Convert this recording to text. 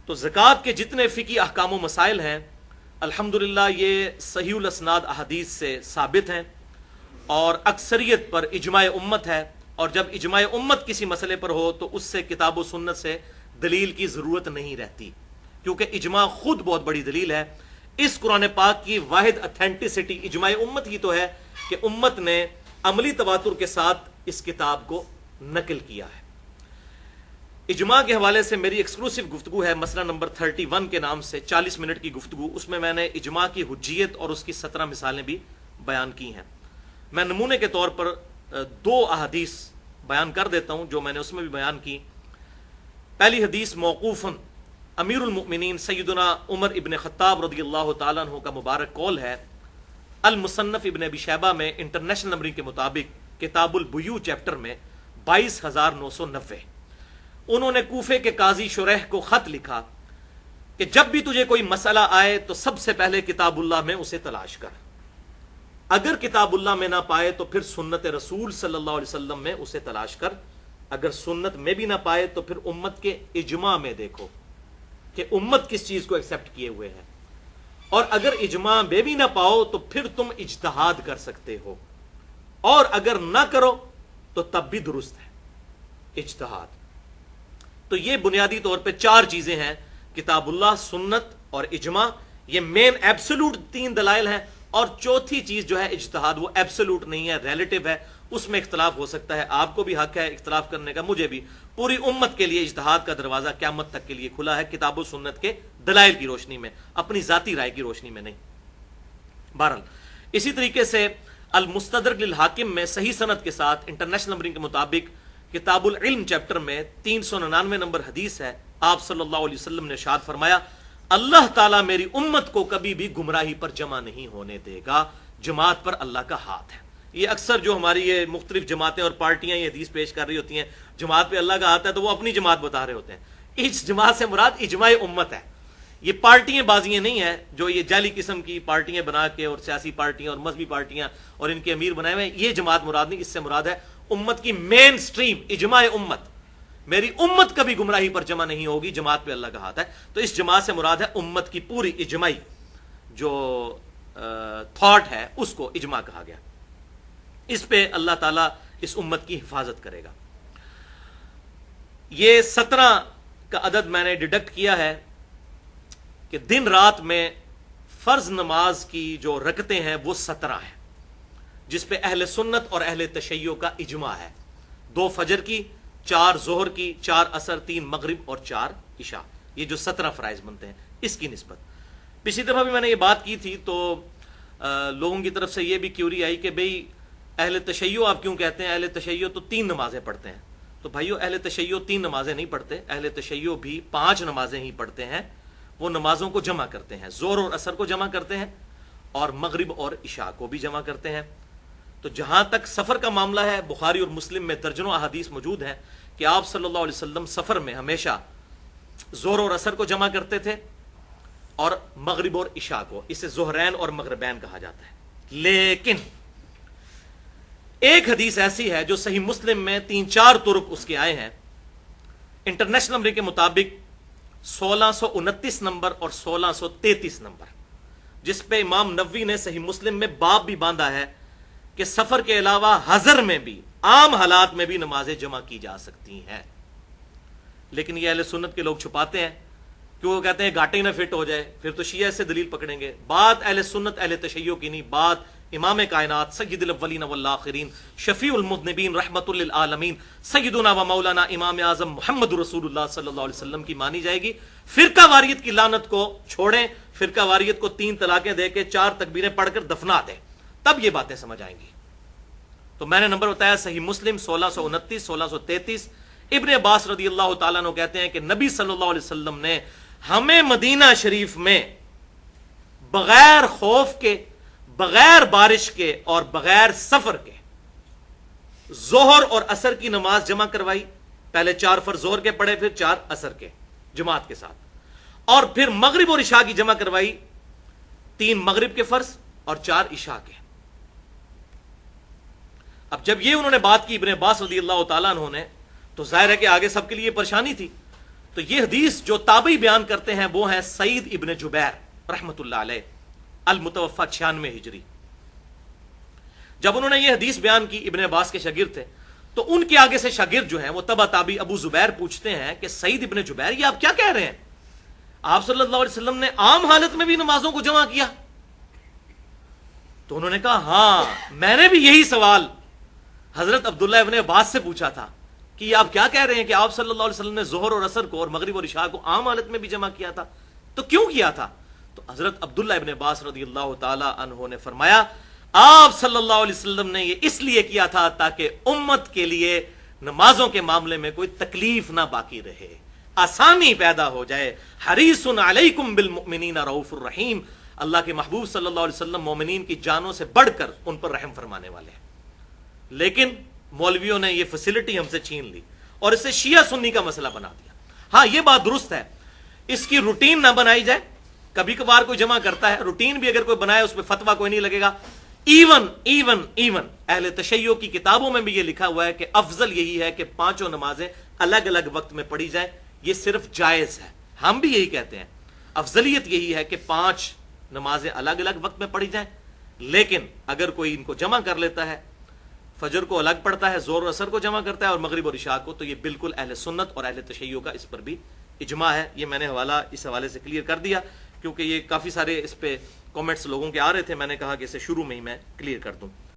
تو زکوٰۃ کے جتنے فقہی احکام و مسائل ہیں الحمدللہ یہ صحیح الاسناد احادیث سے ثابت ہیں اور اکثریت پر اجماع امت ہے، اور جب اجماع امت کسی مسئلے پر ہو تو اس سے کتاب و سنت سے دلیل کی ضرورت نہیں رہتی، کیونکہ اجماع خود بہت بڑی دلیل ہے۔ اس قرآن پاک کی واحد اتھینٹسٹی اجماع امت ہی تو ہے کہ امت نے عملی تواتر کے ساتھ اس کتاب کو نقل کیا ہے۔ اجماع کے حوالے سے میری ایکسکلوسیو گفتگو ہے، مسئلہ نمبر 31 کے نام سے 40 منٹ کی گفتگو، اس میں نے اجماع کی حجیت اور اس کی 17 مثالیں بھی بیان کی ہیں۔ میں نمونے کے طور پر 2 احادیث بیان کر دیتا ہوں جو میں نے اس میں بھی بیان کی۔ پہلی حدیث موقوفاً امیر المؤمنین سیدنا عمر ابن خطاب رضی اللہ تعالیٰ عنہ کا مبارک قول ہے، المصنف ابن ابی شیبہ میں انٹرنیشنل نمبرنگ کے مطابق کتاب البیوع چیپٹر میں 22,990 انہوں نے کوفے کے قاضی شریح کو خط لکھا کہ جب بھی تجھے کوئی مسئلہ آئے تو سب سے پہلے کتاب اللہ میں اسے تلاش کر، اگر کتاب اللہ میں نہ پائے تو پھر سنت رسول صلی اللہ علیہ وسلم میں اسے تلاش کر، اگر سنت میں بھی نہ پائے تو پھر امت کے اجماع میں دیکھو کہ امت کس چیز کو ایکسیپٹ کیے ہوئے ہے، اور اگر اجماع میں بھی نہ پاؤ تو پھر تم اجتہاد کر سکتے ہو، اور اگر نہ کرو تو تب بھی درست ہے اجتہاد۔ تو یہ بنیادی طور پہ 4 چیزیں ہیں، کتاب اللہ، سنت اور اجماع، یہ مین ایبسولوٹ 3 دلائل ہیں، اور چوتھی چیز جو ہے اجتہاد، وہ ایبسولوٹ نہیں ہے، ریلیٹو ہے، اس میں اختلاف ہو سکتا ہے، آپ کو بھی حق ہے اختلاف کرنے کا، مجھے بھی۔ پوری امت کے لیے اجتہاد کا دروازہ قیامت تک کے لیے کھلا ہے، کتاب و سنت کے دلائل کی روشنی میں، اپنی ذاتی رائے کی روشنی میں نہیں۔ بہرحال اسی طریقے سے المستدرک للحاکم میں صحیح سند کے ساتھ انٹرنیشنل نمبرنگ کے مطابق کتاب العلم چیپٹر میں 399 نمبر حدیث ہے، آپ صلی اللہ علیہ وسلم نے ارشاد فرمایا، اللہ تعالیٰ میری امت کو کبھی بھی گمراہی پر جمع نہیں ہونے دے گا، جماعت پر اللہ کا ہاتھ ہے۔ یہ اکثر جو ہماری یہ مختلف جماعتیں اور پارٹیاں یہ حدیث پیش کر رہی ہوتی ہیں، جماعت پہ اللہ کا ہاتھ ہے، تو وہ اپنی جماعت بتا رہے ہوتے ہیں۔ اس جماعت سے مراد اجماع امت ہے، یہ پارٹیاں بازیاں نہیں ہیں جو یہ جعلی قسم کی پارٹیاں بنا کے، اور سیاسی پارٹیاں اور مذہبی پارٹیاں اور ان کے امیر بنائے ہوئے ہیں، یہ جماعت مراد نہیں، اس سے مراد ہے امت کی مین سٹریم، اجماع امت۔ میری امت کبھی گمراہی پر جمع نہیں ہوگی، جماعت پہ اللہ کا ہاتھ ہے۔ تو اس جماعت سے مراد ہے امت کی پوری اجماعی جو تھاٹ ہے، اس کو اجماع کہا گیا۔ اس پہ اللہ تعالیٰ اس امت کی حفاظت کرے گا۔ یہ 17 کا عدد میں نے ڈیڈکٹ کیا ہے کہ دن رات میں فرض نماز کی جو رکعتیں ہیں وہ 17 ہیں، جس پہ اہل سنت اور اہل تشیع کا اجماع ہے، 2 فجر کی، 4 ظہر کی، 4 عصر، 3 مغرب اور 4 عشاء، یہ جو 17 فرائض بنتے ہیں اس کی نسبت۔ پچھلی دفعہ بھی میں نے یہ بات کی تھی تو لوگوں کی طرف سے یہ بھی کیوری آئی کہ بھئی اہل تشیع آپ کیوں کہتے ہیں؟ اہل تشیع تو 3 نمازیں پڑھتے ہیں۔ تو بھائیو، اہل تشیع 3 نمازیں نہیں پڑھتے، اہل تشیع بھی 5 نمازیں ہی پڑھتے ہیں، وہ نمازوں کو جمع کرتے ہیں، ظہر اور عصر کو جمع کرتے ہیں، اور مغرب اور عشاء کو بھی جمع کرتے ہیں۔ تو جہاں تک سفر کا معاملہ ہے، بخاری اور مسلم میں درجنوں احادیث موجود ہیں کہ آپ صلی اللہ علیہ وسلم سفر میں ہمیشہ ظہر اور عصر کو جمع کرتے تھے، اور مغرب اور عشاء کو، اسے ظہرین اور مغربین کہا جاتا ہے۔ لیکن ایک حدیث ایسی ہے جو صحیح مسلم میں 3-4 طرق اس کے آئے ہیں، انٹرنیشنل نمبر کے مطابق 1629 نمبر اور 1633 نمبر، جس پہ امام نووی نے صحیح مسلم میں باب بھی باندھا ہے کہ سفر کے علاوہ حضر میں بھی، عام حالات میں بھی نمازیں جمع کی جا سکتی ہیں۔ لیکن یہ اہل سنت کے لوگ چھپاتے ہیں، کیوں؟ وہ کہتے ہیں گھاٹے نہ فٹ ہو جائے، پھر تو شیعہ سے دلیل پکڑیں گے۔ بات اہل سنت اہل تشیع کی نہیں، بات امام کائنات سید الاولین والآخرین شفیع المذنبین رحمت للعالمین سیدنا و مولانا امام اعظم محمد رسول اللہ صلی اللہ علیہ وسلم کی مانی جائے گی۔ فرقہ واریت کی لعنت کو چھوڑیں، فرقہ واریت کو 3 طلاقیں دے کے 4 تکبیریں پڑھ کر دفنا دیں، تب یہ باتیں سمجھ آئیں گی۔ تو میں نے نمبر بتایا صحیح مسلم 1629 1633۔ ابن عباس رضی اللہ تعالیٰ عنہ کہتے ہیں کہ نبی صلی اللہ علیہ وسلم نے ہمیں مدینہ شریف میں بغیر خوف کے، بغیر بارش کے اور بغیر سفر کے ظہر اور عصر کی نماز جمع کروائی۔ پہلے 4 فرض ظہر کے پڑھے، پھر 4 عصر کے جماعت کے ساتھ، اور پھر مغرب اور عشاء کی جمع کروائی، 3 مغرب کے فرض اور 4 عشاء کے۔ اب جب یہ انہوں نے بات کی ابن عباس رضی اللہ تعالیٰ عنہ نے، تو ظاہر ہے کہ آگے سب کے لیے پریشانی تھی۔ تو یہ حدیث جو تابعی بیان کرتے ہیں وہ ہیں سعید ابن جبیر رحمت اللہ علیہ، المتوفى 96 ہجری۔ جب انہوں نے یہ حدیث بیان کی، ابن عباس کے شاگرد تھے، تو ان کے آگے سے شاگرد جو ہیں وہ تبع تابعی ابو زبیر پوچھتے ہیں کہ سعید ابن جبیر یہ آپ کیا کہہ رہے ہیں؟ آپ صلی اللہ علیہ وسلم نے عام حالت میں بھی نمازوں کو جمع کیا؟ تو انہوں نے کہا ہاں، میں نے بھی یہی سوال حضرت عبداللہ ابن عباس سے پوچھا تھا کہ یہ آپ کیا کہہ رہے ہیں کہ آپ صلی اللہ علیہ وسلم نے ظہر اور عصر کو اور مغرب اور عشاء کو عام حالت میں بھی جمع کیا تھا، تو کیوں کیا تھا؟ تو حضرت عبداللہ ابن عباس رضی اللہ تعالی عنہ نے فرمایا آپ صلی اللہ علیہ وسلم نے یہ اس لیے کیا تھا تاکہ امت کے لیے نمازوں کے معاملے میں کوئی تکلیف نہ باقی رہے، آسانی پیدا ہو جائے۔ حریص علیکم بالمؤمنین رؤوف الرحیم، اللہ کے محبوب صلی اللہ علیہ وسلم مومنین کی جانوں سے بڑھ کر ان پر رحم فرمانے والے ہیں۔ لیکن مولویوں نے یہ فیسلٹی ہم سے چھین لی اور اسے شیعہ سنی کا مسئلہ بنا دیا۔ ہاں یہ بات درست ہے، اس کی روٹین نہ بنائی جائے، کبھی کبھار کوئی جمع کرتا ہے، روٹین بھی اگر کوئی بنائے اس پہ فتویٰ کوئی نہیں لگے گا۔ ایون اہل تشیع کی کتابوں میں بھی یہ لکھا ہوا ہے کہ افضل یہی ہے کہ پانچوں نمازیں الگ الگ وقت میں پڑھی جائیں، یہ صرف جائز ہے، ہم بھی یہی کہتے ہیں، افضلیت یہی ہے کہ 5 نمازیں الگ الگ وقت میں پڑھی جائیں۔ لیکن اگر کوئی ان کو جمع کر لیتا ہے، فجر کو الگ پڑھتا ہے، ظہر و عصر کو جمع کرتا ہے اور مغرب اور عشاء کو، تو یہ بالکل اہل سنت اور اہل تشیع کا اس پر بھی اجماع ہے۔ یہ میں نے اس حوالے سے کلیئر کر دیا کیونکہ یہ کافی سارے اس پہ کامنٹس لوگوں کے آ رہے تھے، میں نے کہا کہ اسے شروع میں ہی میں کلیئر کر دوں۔